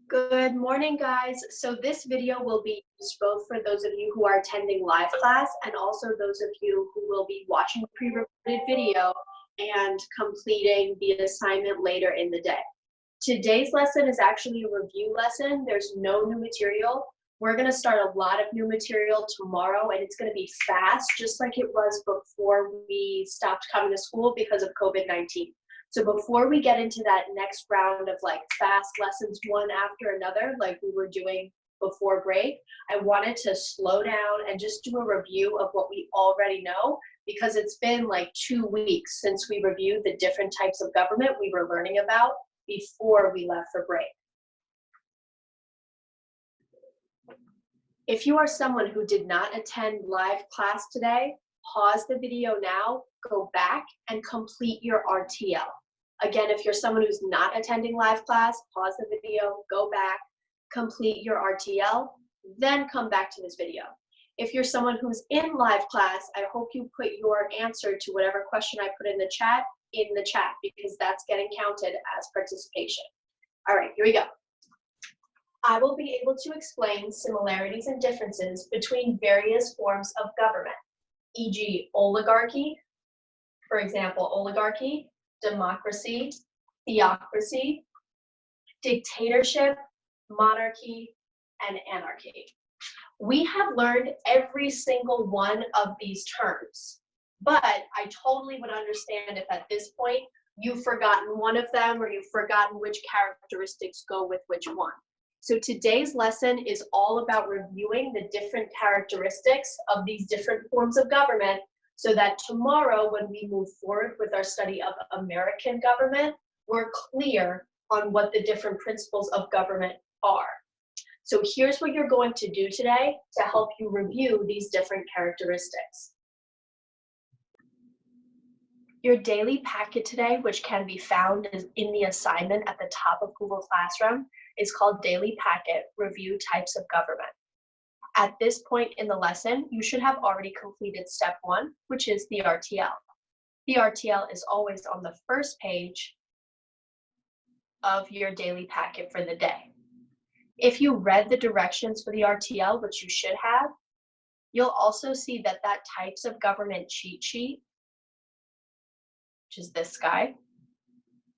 Good morning, guys. So this video will be used both for those of you who are attending live class and also those of you who will be watching the pre-recorded video and completing the assignment later in the day. Today's lesson is actually a review lesson. There's no new material. We're going to start a lot of new material tomorrow, and it's going to be fast, just like it was before we stopped coming to school because of COVID-19. So before we get into that next round of like fast lessons one after another, like we were doing before break, I wanted to slow down and just do a review of what we already know, because it's been like 2 weeks since we reviewed the different types of government we were learning about before we left for break. If you are someone who did not attend live class today, pause the video now, go back and complete your RTL. Again, if you're someone who's not attending live class, pause the video, go back, complete your RTL, then come back to this video. If you're someone who's in live class, I hope you put your answer to whatever question I put in the chat, because that's getting counted as participation. All right, here we go. I will be able to explain similarities and differences between various forms of government, e.g. oligarchy, for example, oligarchy, democracy, theocracy, dictatorship, monarchy, and anarchy. We have learned every single one of these terms, but I totally would understand if at this point you've forgotten one of them or you've forgotten which characteristics go with which one. So today's lesson is all about reviewing the different characteristics of these different forms of government, so that tomorrow when we move forward with our study of American government, we're clear on what the different principles of government are. So here's what you're going to do today to help you review these different characteristics. Your daily packet today, which can be found in the assignment at the top of Google Classroom, is called Daily Packet Review Types of Government. At this point in the lesson, you should have already completed step 1, which is the RTL. The RTL is always on the first page of your daily packet for the day. If you read the directions for the RTL, which you should have, you'll also see that that types of government cheat sheet, which is this guy,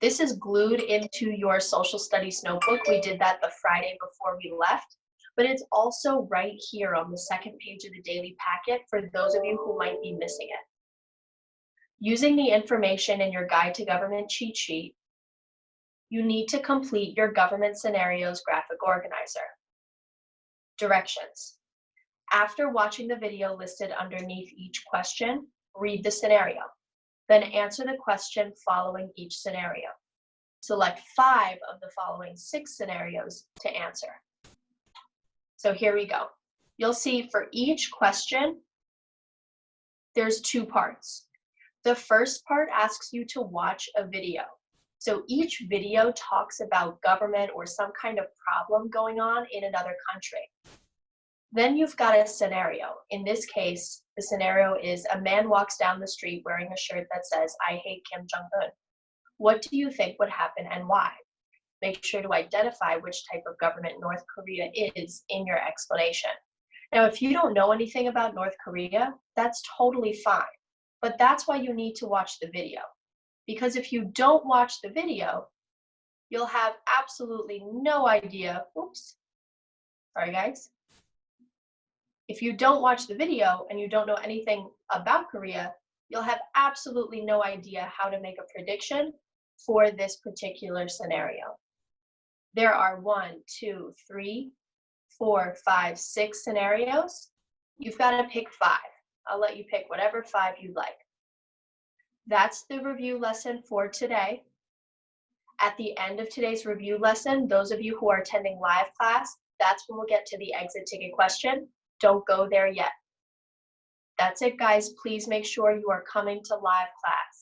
this is glued into your social studies notebook. We did that the Friday before we left, but it's also right here on the second page of the daily packet for those of you who might be missing it. Using the information in your Guide to Government cheat sheet, you need to complete your government scenarios graphic organizer. Directions. After watching the video listed underneath each question, read the scenario. Then answer the question following each scenario. Select 5 of the following 6 scenarios to answer. So here we go. You'll see for each question, there's 2 parts. The first part asks you to watch a video. So each video talks about government or some kind of problem going on in another country. Then you've got a scenario. In this case, the scenario is a man walks down the street wearing a shirt that says, "I hate Kim Jong-un." What do you think would happen and why? Make sure to identify which type of government North Korea is in your explanation. Now, if you don't know anything about North Korea, that's totally fine. But that's why you need to watch the video. Because if you don't watch the video, you'll have absolutely no idea. Oops. Sorry, guys. If you don't watch the video and you don't know anything about Korea, you'll have absolutely no idea how to make a prediction for this particular scenario. There are 1, 2, 3, 4, 5, 6 scenarios. You've got to pick 5. I'll let you pick whatever 5 you'd like. That's the review lesson for today. At the end of today's review lesson, those of you who are attending live class, that's when we'll get to the exit ticket question. Don't go there yet. That's it, guys. Please make sure you are coming to live class.